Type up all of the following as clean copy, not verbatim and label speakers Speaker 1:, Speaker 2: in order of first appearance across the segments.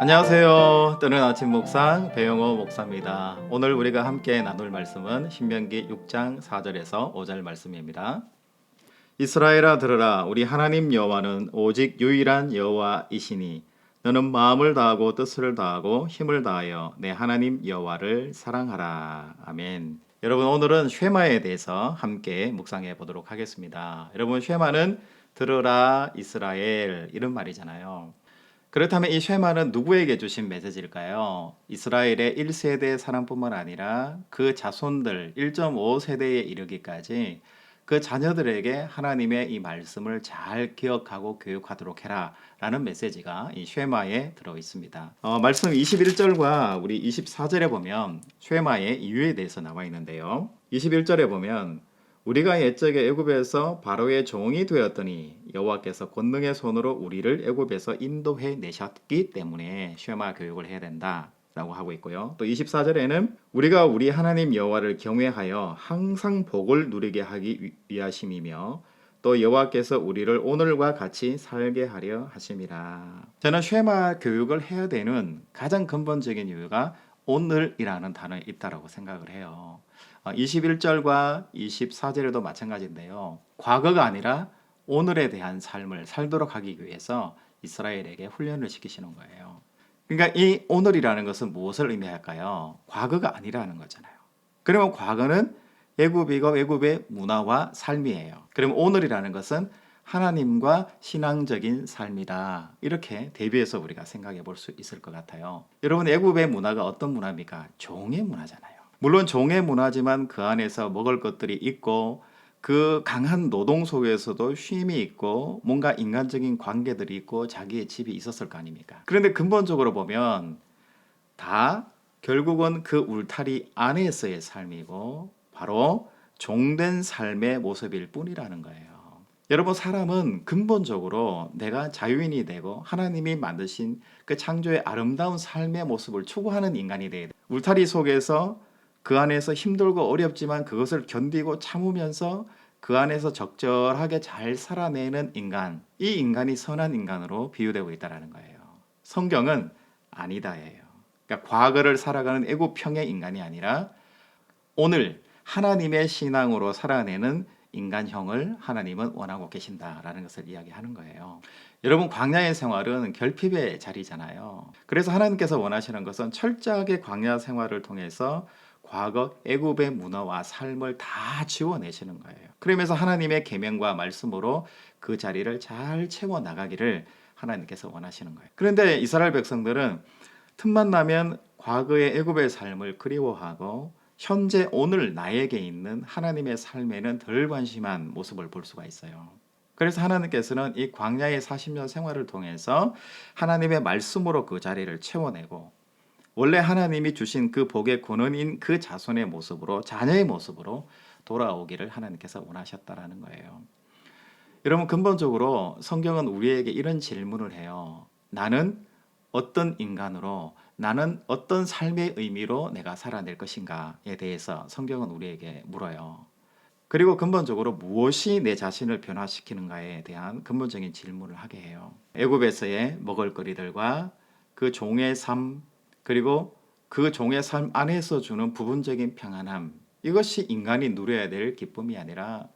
Speaker 1: 안녕하세요. 뜨는 아침 묵상 배영호 목사입니다. 오늘 우리가 함께 나눌 말씀은 신명기 6장 4절에서 5절 말씀입니다. 이스라엘아 들으라, 우리 하나님 여호와는 오직 유일한 여호와이시니 너는 마음을 다하고 뜻을 다하고 힘을 다하여 내 하나님 여호와를 사랑하라. 아멘. 여러분, 오늘은 쉐마에 대해서 함께 묵상해 보도록 하겠습니다. 여러분, 쉐마는 들으라 이스라엘 이런 말이잖아요. 그렇다면 이 쉐마는 누구에게 주신 메시지일까요? 이스라엘의 1세대 사람뿐만 아니라 그 자손들 1.5세대에 이르기까지 그 자녀들에게 하나님의 이 말씀을 잘 기억하고 교육하도록 해라 라는 메시지가 이 쉐마에 들어 있습니다. 말씀 21절과 우리 24절에 보면 쉐마의 이유에 대해서 나와 있는데요. 21절에 보면 우리가 옛적에 애굽에서 바로의 종이 되었더니 여호와께서 권능의 손으로 우리를 애굽에서 인도해 내셨기 때문에 쉐마 교육을 해야 된다 라고 하고 있고요. 또 24절에는 우리가 우리 하나님 여호와를 경외하여 항상 복을 누리게 하기 위하심이며 또 여호와께서 우리를 오늘과 같이 살게 하려 하심이라. 저는 쉐마 교육을 해야 되는 가장 근본적인 이유가 오늘이라는 단어에 있다고 생각을 해요. 21절과 24절에도 마찬가지인데요. 과거가 아니라 오늘에 대한 삶을 살도록 하기 위해서 이스라엘에게 훈련을 시키시는 거예요. 그러니까 이 오늘이라는 것은 무엇을 의미할까요? 과거가 아니라는 거잖아요. 그러면 과거는 애굽이고 애굽의 문화와 삶이에요. 그러면 오늘이라는 것은 하나님과 신앙적인 삶이다. 이렇게 대비해서 우리가 생각해 볼 수 있을 것 같아요. 여러분, 애굽의 문화가 어떤 문화입니까? 종의 문화잖아요. 물론 종의 문화지만 그 안에서 먹을 것들이 있고 그 강한 노동 속에서도 쉼이 있고 뭔가 인간적인 관계들이 있고 자기의 집이 있었을 거 아닙니까? 그런데 근본적으로 보면 다 결국은 그 울타리 안에서의 삶이고 바로 종된 삶의 모습일 뿐이라는 거예요. 여러분, 사람은 근본적으로 내가 자유인이 되고 하나님이 만드신 그 창조의 아름다운 삶의 모습을 추구하는 인간이 돼야 돼. 울타리 속에서 그 안에서 힘들고 어렵지만 그것을 견디고 참으면서 그 안에서 적절하게 잘 살아내는 인간, 이 인간이 선한 인간으로 비유되고 있다는 거예요. 성경은 아니다예요. 그러니까 과거를 살아가는 애굽형의 인간이 아니라 오늘 하나님의 신앙으로 살아내는 인간형을 하나님은 원하고 계신다라는 것을 이야기하는 거예요. 여러분, 광야의 생활은 결핍의 자리잖아요. 그래서 하나님께서 원하시는 것은 철저하게 광야 생활을 통해서 과거 애굽의 문화와 삶을 다 지워내시는 거예요. 그러면서 하나님의 계명과 말씀으로 그 자리를 잘 채워 나가기를 하나님께서 원하시는 거예요. 그런데 이스라엘 백성들은 틈만 나면 과거의 애굽의 삶을 그리워하고 현재 오늘 나에게 있는 하나님의 삶에는 덜 관심한 모습을 볼 수가 있어요. 그래서 하나님께서는 이 광야의 40년 생활을 통해서 하나님의 말씀으로 그 자리를 채워내고 원래 하나님이 주신 그 복의 근원인 그 자손의 모습으로, 자녀의 모습으로 돌아오기를 하나님께서 원하셨다라는 거예요. 여러분, 근본적으로 성경은 우리에게 이런 질문을 해요. 나는 어떤 인간으로, 나는 어떤 삶의 의미로 내가 살아낼 것인가에 대해서 성경은 우리에게 물어요. 그리고 근본적으로 무엇이 내 자신을 변화시키는가에 대한 근본적인 질문을 하게 해요. 애굽에서의 먹을거리들과 그 종의 삶, 그리고 그 종의 삶 안에서 주는 부분적인 평안함, 이것이 인간이 누려야 될 기쁨이 아니라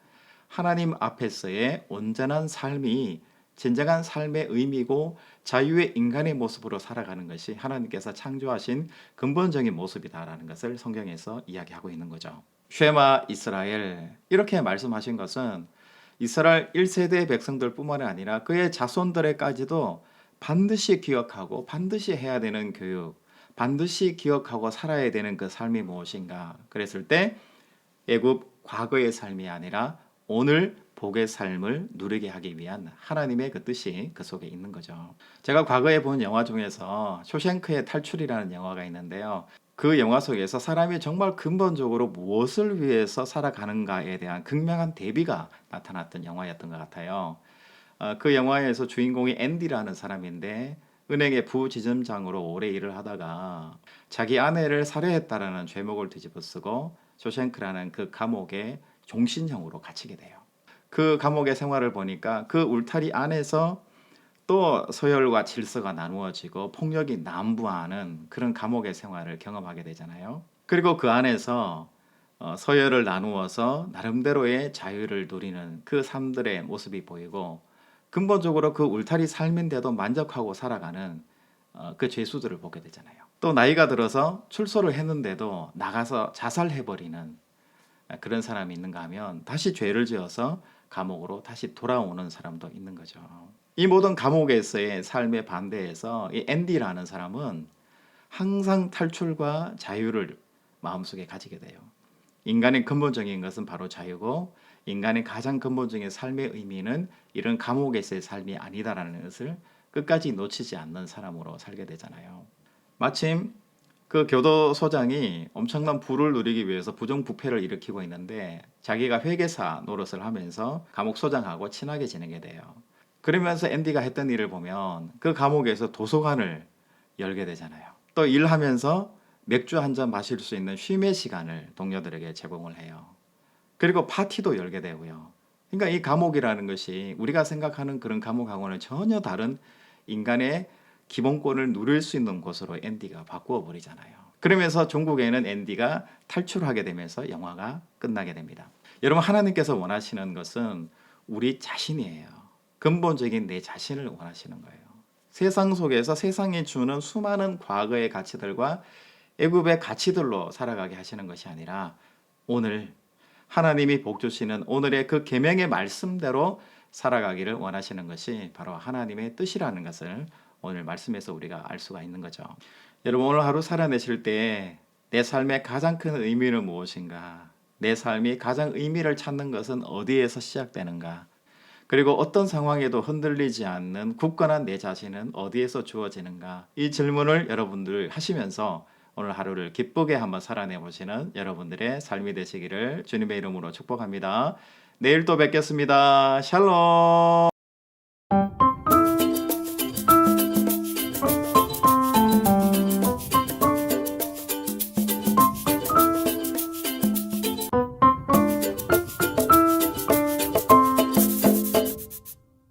Speaker 1: 하나님 앞에서의 온전한 삶이 진정한 삶의 의미고 자유의 인간의 모습으로 살아가는 것이 하나님께서 창조하신 근본적인 모습이다라는 것을 성경에서 이야기하고 있는 거죠. 쉐마 이스라엘, 이렇게 말씀하신 것은 이스라엘 1세대 백성들뿐만 아니라 그의 자손들에까지도 반드시 기억하고 반드시 해야 되는 교육, 반드시 기억하고 살아야 되는 그 삶이 무엇인가 그랬을 때 애굽 과거의 삶이 아니라 오늘 복의 삶을 누리게 하기 위한 하나님의 그 뜻이 그 속에 있는 거죠. 제가 과거에 본 영화 중에서 쇼생크의 탈출이라는 영화가 있는데요. 그 영화 속에서 사람이 정말 근본적으로 무엇을 위해서 살아가는가에 대한 극명한 대비가 나타났던 영화였던 것 같아요. 그 영화에서 주인공이 앤디라는 사람인데 은행의 부지점장으로 오래 일을 하다가 자기 아내를 살해했다라는 죄목을 뒤집어쓰고 쇼생크라는 그 감옥에 종신형으로 갇히게 돼요. 그 감옥의 생활을 보니까 그 울타리 안에서 또 서열과 질서가 나누어지고 폭력이 난무하는 그런 감옥의 생활을 경험하게 되잖아요. 그리고 그 안에서 서열을 나누어서 나름대로의 자유를 누리는 그 삶들의 모습이 보이고 근본적으로 그 울타리 삶인데도 만족하고 살아가는 그 죄수들을 보게 되잖아요. 또 나이가 들어서 출소를 했는데도 나가서 자살해버리는 그런 사람이 있는가 하면 다시 죄를 지어서 감옥으로 다시 돌아오는 사람도 있는 거죠. 이 모든 감옥에서의 삶의 반대에서 이 앤디라는 사람은 항상 탈출과 자유를 마음속에 가지게 돼요. 인간의 근본적인 것은 바로 자유고 인간의 가장 근본적인 삶의 의미는 이런 감옥에서의 삶이 아니다라는 것을 끝까지 놓치지 않는 사람으로 살게 되잖아요. 마침 그 교도소장이 엄청난 부를 누리기 위해서 부정부패를 일으키고 있는데 자기가 회계사 노릇을 하면서 감옥소장하고 친하게 지내게 돼요. 그러면서 앤디가 했던 일을 보면 그 감옥에서 도서관을 열게 되잖아요. 또 일하면서 맥주 한 잔 마실 수 있는 쉼의 시간을 동료들에게 제공을 해요. 그리고 파티도 열게 되고요. 그러니까 이 감옥이라는 것이 우리가 생각하는 그런 감옥하고는 전혀 다른 인간의 기본권을 누릴 수 있는 곳으로 앤디가 바꾸어 버리잖아요. 그러면서 종국에는 앤디가 탈출하게 되면서 영화가 끝나게 됩니다. 여러분, 하나님께서 원하시는 것은 우리 자신이에요. 근본적인 내 자신을 원하시는 거예요. 세상 속에서 세상이 주는 수많은 과거의 가치들과 애굽의 가치들로 살아가게 하시는 것이 아니라 오늘 하나님이 복 주시는 오늘의 그 계명의 말씀대로 살아가기를 원하시는 것이 바로 하나님의 뜻이라는 것을 오늘 말씀에서 우리가 알 수가 있는 거죠. 여러분, 오늘 하루 살아내실 때 내 삶의 가장 큰 의미는 무엇인가? 내 삶이 가장 의미를 찾는 것은 어디에서 시작되는가? 그리고 어떤 상황에도 흔들리지 않는 굳건한 내 자신은 어디에서 주어지는가? 이 질문을 여러분들 하시면서 오늘 하루를 기쁘게 한번 살아내 보시는 여러분들의 삶이 되시기를 주님의 이름으로 축복합니다. 내일 또 뵙겠습니다. 샬롬.